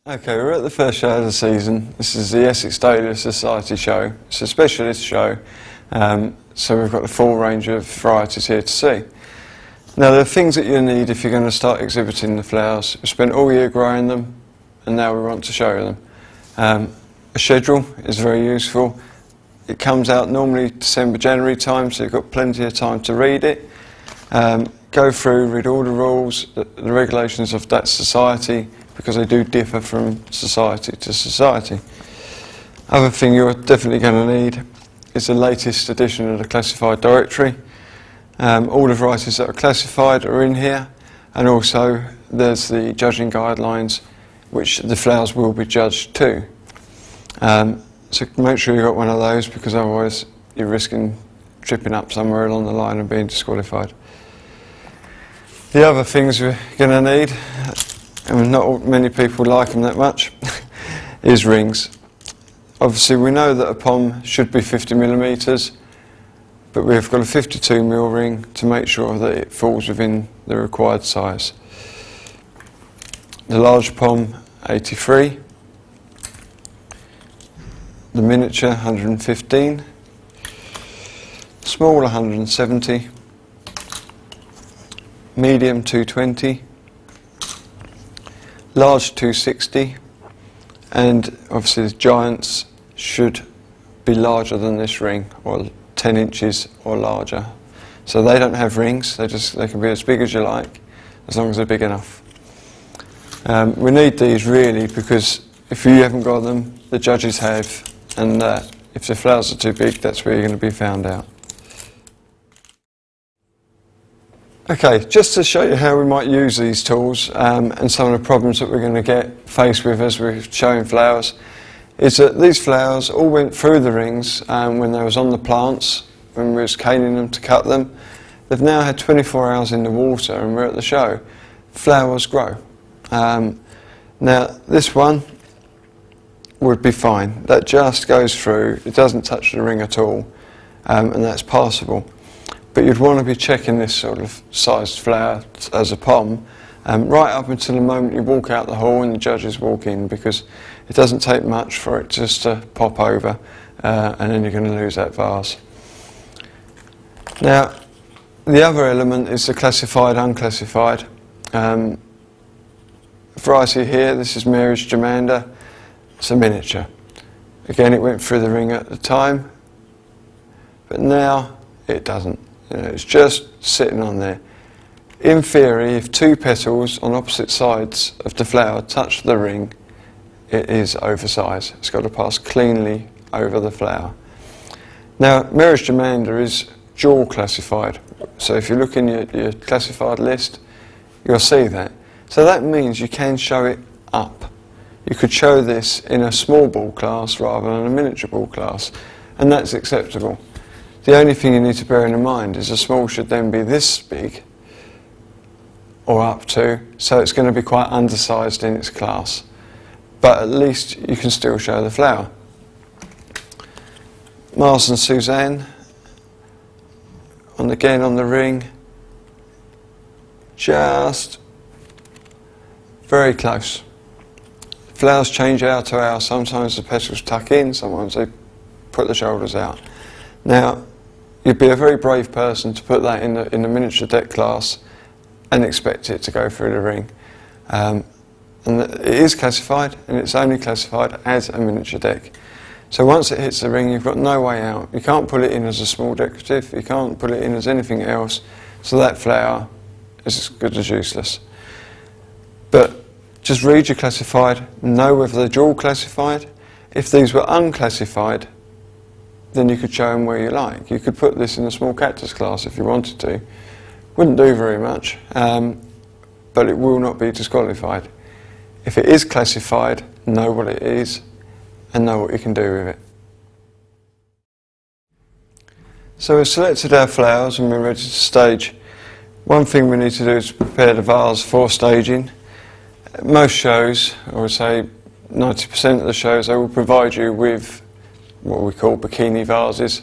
Okay, we're at the first show of the season. This is the National Dahlia Society show. It's a specialist show, so we've got the full range of varieties here to see. Now, there are things that you need if you're going to start exhibiting the flowers. We've spent all year growing them, and now we want to show them. A schedule is very useful. It comes out normally December, January time, so you've got plenty of time to read it. Go through, read all the rules, the regulations of that society, because they do differ from society to society. Other thing you're definitely going to need is the latest edition of the classified directory. All the varieties that are classified are in here, and also there's the judging guidelines which the flowers will be judged to. So make sure you've got one of those, because otherwise you're risking tripping up somewhere along the line and being disqualified. The other things we're going to need, and not many people like them that much, is rings. Obviously we know that a pom should be 50mm, but we've got a 52mm ring to make sure that it falls within the required size. The large pom, 83, the miniature, 115, small, 170, medium, 220, large, 260, and obviously the giants should be larger than this ring, or 10 inches or larger. So they don't have rings, they can be as big as you like, as long as they're big enough. We need these really because if you haven't got them, the judges have, and if the flowers are too big, that's where you're going to be found out. Okay, just to show you how we might use these tools and some of the problems that we're going to get faced with as we're showing flowers, is that these flowers all went through the rings when they was on the plants, when we was caning them to cut them. They've now had 24 hours in the water and we're at the show. Flowers grow. Now this one would be fine. That just goes through, it doesn't touch the ring at all, and that's passable. But you'd want to be checking this sort of sized flower as a pom right up until the moment you walk out the hall and the judges walk in, because it doesn't take much for it just to pop over and then you're going to lose that vase. Now, the other element is the classified, unclassified. Variety here, this is Mary's Germander, it's a miniature. Again, it went through the ring at the time, but now it doesn't. You know, it's just sitting on there. In theory, if two petals on opposite sides of the flower touch the ring, it is oversized. It's got to pass cleanly over the flower. Now, Mary's Germander is dual classified. So if you look in your classified list, you'll see that. So that means you can show it up. You could show this in a small ball class rather than a miniature ball class, and that's acceptable. The only thing you need to bear in mind is the small should then be this big, or up to, so it's going to be quite undersized in its class. But at least you can still show the flower. Mars and Suzanne, again on the ring, just very close. Flowers change hour to hour. Sometimes the petals tuck in, sometimes they put the shoulders out. Now, you'd be a very brave person to put that in the miniature deck class and expect it to go through the ring. And it is classified, and it's only classified as a miniature deck. So once it hits the ring, you've got no way out. You can't put it in as a small decorative, you can't put it in as anything else, so that flower is as good as useless. But just read your classified, know whether they're dual classified. If these were unclassified, then you could show them where you like. You could put this in a small cactus class if you wanted to. Wouldn't do very much, but it will not be disqualified. If it is classified, know what it is and know what you can do with it. So we've selected our flowers and we're ready to stage. One thing we need to do is prepare the vase for staging. Most shows, I would say 90% of the shows, they will provide you with what we call bikini vases.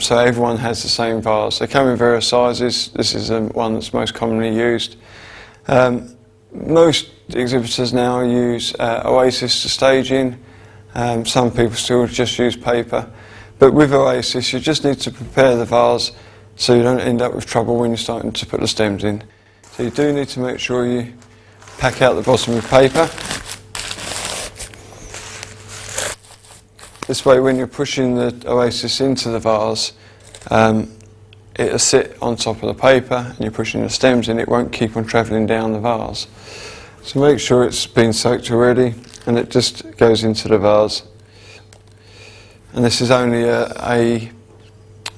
So everyone has the same vase. They come in various sizes. This is the one that's most commonly used. Most exhibitors now use Oasis to stage in. Some people still just use paper. But with Oasis, you just need to prepare the vase so you don't end up with trouble when you're starting to put the stems in. So you do need to make sure you pack out the bottom with paper. This way, when you're pushing the Oasis into the vase, it'll sit on top of the paper, and you're pushing the stems in, it won't keep on travelling down the vase. So make sure it's been soaked already, and it just goes into the vase. And this is only a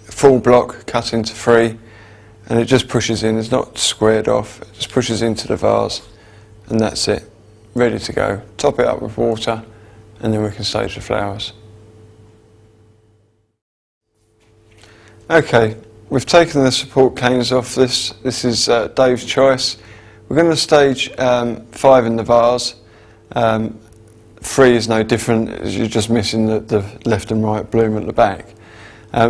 full block cut into 3, and it just pushes in, it's not squared off, it just pushes into the vase, and that's it, ready to go. Top it up with water, and then we can stage the flowers. Okay, we've taken the support canes off this. This is Dave's choice. We're going to stage 5 in the vase. 3 is no different, as you're just missing the left and right bloom at the back.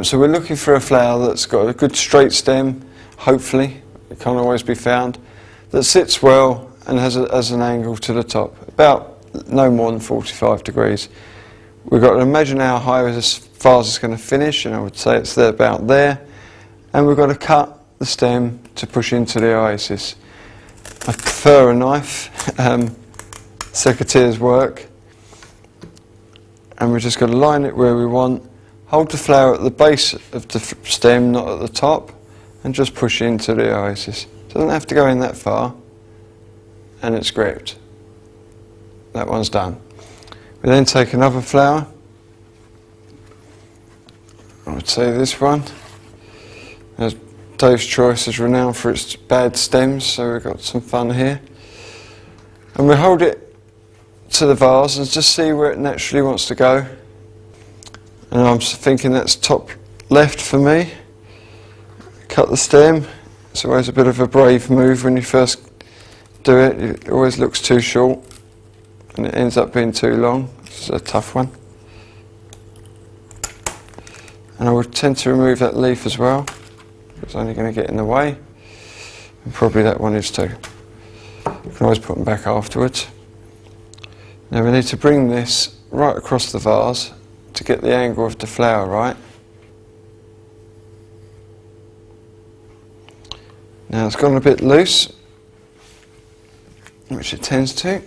So we're looking for a flower that's got a good straight stem, hopefully, it can't always be found, that sits well and has an angle to the top, about no more than 45 degrees. We've got to imagine how high this vase is going to finish, and I would say it's there, about there. And we've got to cut the stem to push into the Oasis. I prefer a knife, secateurs work. And we're just going to line it where we want, hold the flower at the base of the stem, not at the top, and just push into the Oasis. Doesn't have to go in that far, and it's gripped. That one's done. We then take another flower, I would say this one. As Dave's choice is renowned for its bad stems, so we've got some fun here. And we hold it to the vase and just see where it naturally wants to go. And I'm thinking that's top left for me. Cut the stem. It's always a bit of a brave move when you first do it. It always looks too short and it ends up being too long. It's a tough one. And I would tend to remove that leaf as well. It's only going to get in the way. And probably that one is too. You can always put them back afterwards. Now we need to bring this right across the vase to get the angle of the flower right. Now it's gone a bit loose, which it tends to.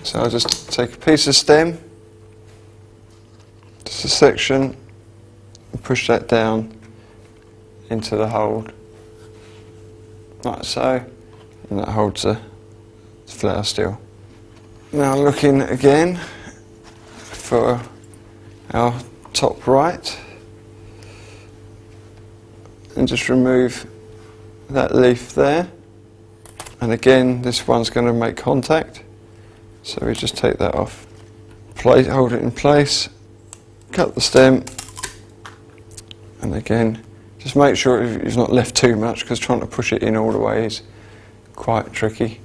So I'll just take a piece of stem, just a section, and push that down into the hold, like so, and that holds the flower still. Now looking again for our top right, and just remove that leaf there, and again this one's going to make contact, so we just take that off, hold it in place, cut the stem, and again just make sure you've not left too much, because trying to push it in all the way is quite tricky.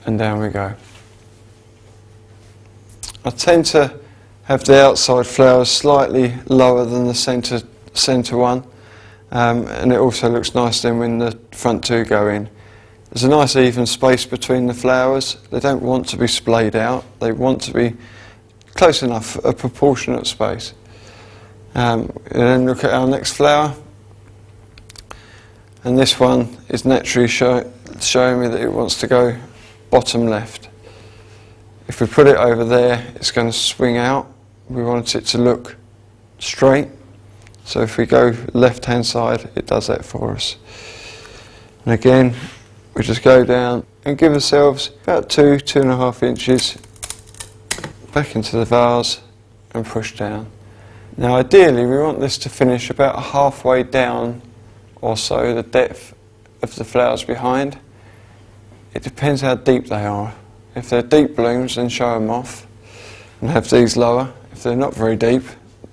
And down we go. I tend to have the outside flowers slightly lower than the centre one, and it also looks nice then when the front two go in. There's a nice even space between the flowers. They don't want to be splayed out, they want to be close enough, a proportionate space. And then look at our next flower, and this one is naturally showing me that it wants to go bottom left. If we put it over there, it's going to swing out. We want it to look straight, so if we go left hand side, it does that for us. And again, we just go down and give ourselves about 2–2.5 inches back into the vase and push down. Now ideally we want this to finish about halfway down or so, the depth of the flowers behind. It depends how deep they are. If they're deep blooms, then show them off and have these lower. If they're not very deep,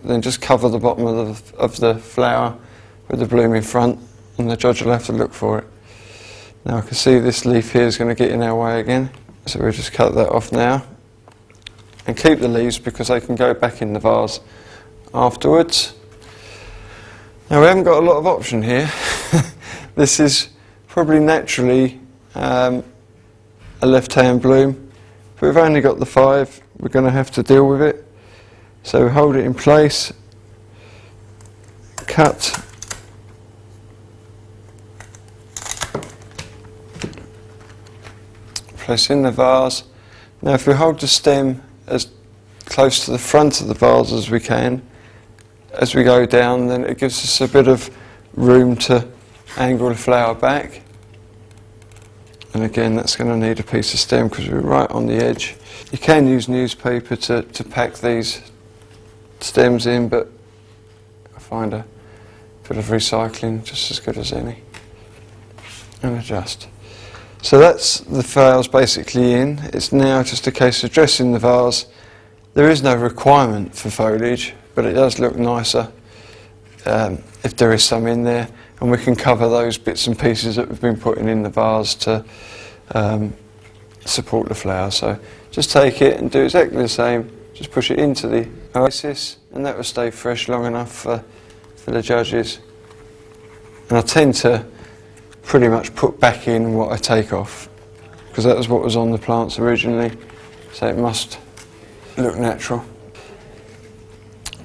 then just cover the bottom of the flower with the bloom in front, and the judge will have to look for it. Now I can see this leaf here is going to get in our way again, so we'll just cut that off now and keep the leaves because they can go back in the vase afterwards. Now we haven't got a lot of option here. This is probably naturally a left-hand bloom. If we've only got the 5, we're going to have to deal with it. So hold it in place, cut, place in the vase. Now if we hold the stem as close to the front of the vase as we can, as we go down, then it gives us a bit of room to angle the flower back. And again, that's going to need a piece of stem because we're right on the edge. You can use newspaper to pack these stems in, but I find a bit of recycling just as good as any. And adjust. So that's the vase basically in. It's now just a case of dressing the vase. There is no requirement for foliage, but it does look nicer if there is some in there, and we can cover those bits and pieces that we've been putting in the vase to support the flower. So just take it and do exactly the same, just push it into the oasis, and that will stay fresh long enough for the judges. And I tend to pretty much put back in what I take off, because that was what was on the plants originally, so it must look natural.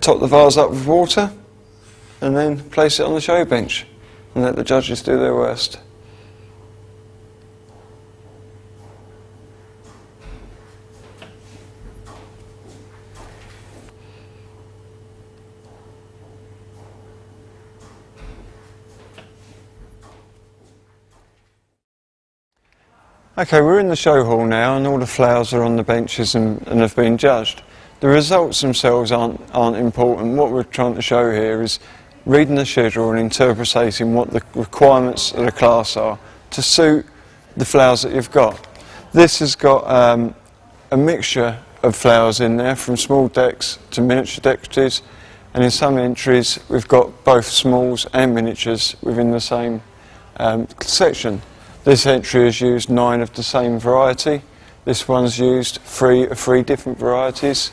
Top the vase up with water and then place it on the show bench and let the judges do their worst. Okay, we're in the show hall now and all the flowers are on the benches and have been judged. The results themselves aren't important. What we're trying to show here is reading the schedule and interpreting what the requirements of the class are to suit the flowers that you've got. This has got a mixture of flowers in there, from small decks to miniature decoratives, and in some entries we've got both smalls and miniatures within the same section. This entry has used 9 of the same variety. This one's used 3 of 3 different varieties.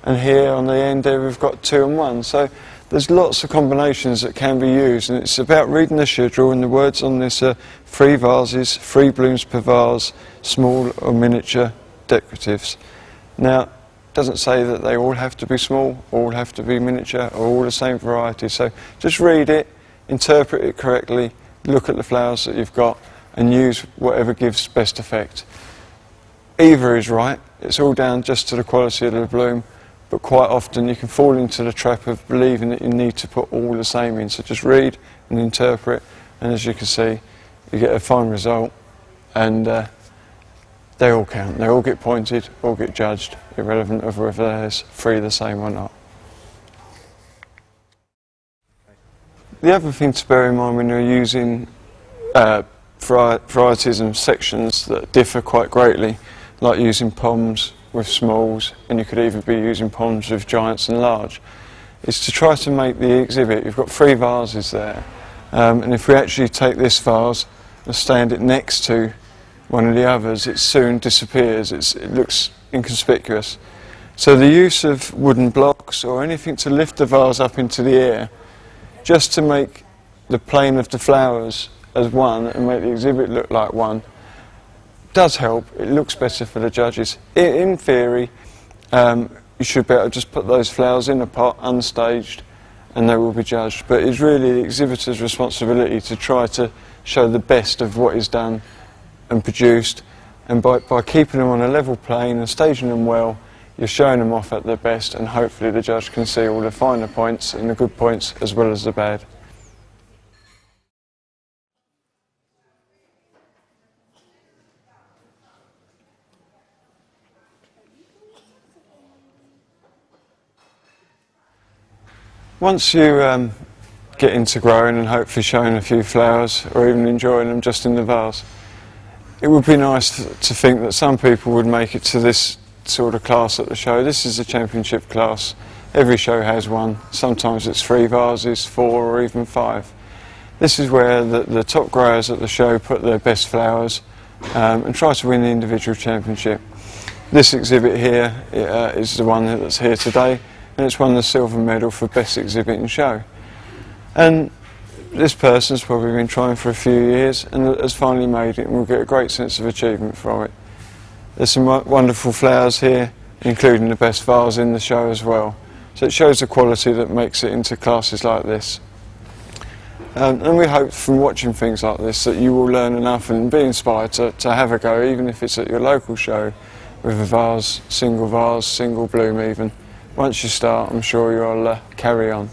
And here on the end there we've got 2 and 1. So there's lots of combinations that can be used, and it's about reading the schedule, and the words on this are 3 vases, 3 blooms per vase, small or miniature decoratives. Now, it doesn't say that they all have to be small, all have to be miniature, or all the same variety. So just read it, interpret it correctly, look at the flowers that you've got, and use whatever gives best effect. Either is right, it's all down just to the quality of the bloom, but quite often you can fall into the trap of believing that you need to put all the same in. So just read and interpret, and as you can see, you get a fine result, and they all count. They all get pointed, all get judged, irrelevant of whether there's 3 the same or not. The other thing to bear in mind when you're using varieties and sections that differ quite greatly, like using poms with smalls, and you could even be using poms with giants and large, is to try to make the exhibit. You've got 3 vases there, and if we actually take this vase and stand it next to one of the others, it soon disappears. It looks inconspicuous. So the use of wooden blocks or anything to lift the vase up into the air, just to make the plane of the flowers as one and make the exhibit look like one, does help. It looks better for the judges. In theory, you should be able to just put those flowers in a pot unstaged and they will be judged, but it's really the exhibitor's responsibility to try to show the best of what is done and produced, and by keeping them on a level plane and staging them well, you're showing them off at their best, and hopefully the judge can see all the finer points and the good points as well as the bad. Once you get into growing and hopefully showing a few flowers or even enjoying them just in the vase, it would be nice to think that some people would make it to this sort of class at the show. This is a championship class. Every show has one. Sometimes it's 3 vases, 4 or even 5. This is where the top growers at the show put their best flowers and try to win the individual championship. This exhibit here is the one that's here today, and it's won the silver medal for best exhibit and show. And this person's probably been trying for a few years and has finally made it, and will get a great sense of achievement from it. There's some wonderful flowers here, including the best vase in the show as well. So it shows the quality that makes it into classes like this. And we hope from watching things like this that you will learn enough and be inspired to have a go, even if it's at your local show, with a vase, single bloom even. Once you start, I'm sure you'll carry on.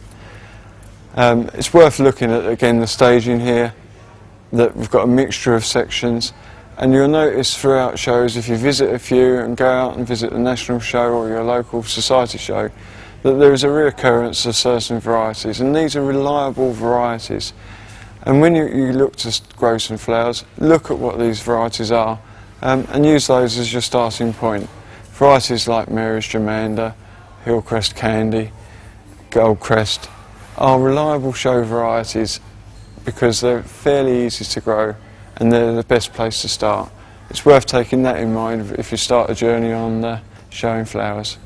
It's worth looking at, again, the staging here, that we've got a mixture of sections, and you'll notice throughout shows, if you visit a few and go out and visit the national show or your local society show, that there is a reoccurrence of certain varieties, and these are reliable varieties. And when you look to grow some flowers, look at what these varieties are, and use those as your starting point. Varieties like Mary's Germander, Hillcrest Candy, Goldcrest are reliable show varieties because they're fairly easy to grow and they're the best place to start. It's worth taking that in mind if you start a journey on showing flowers.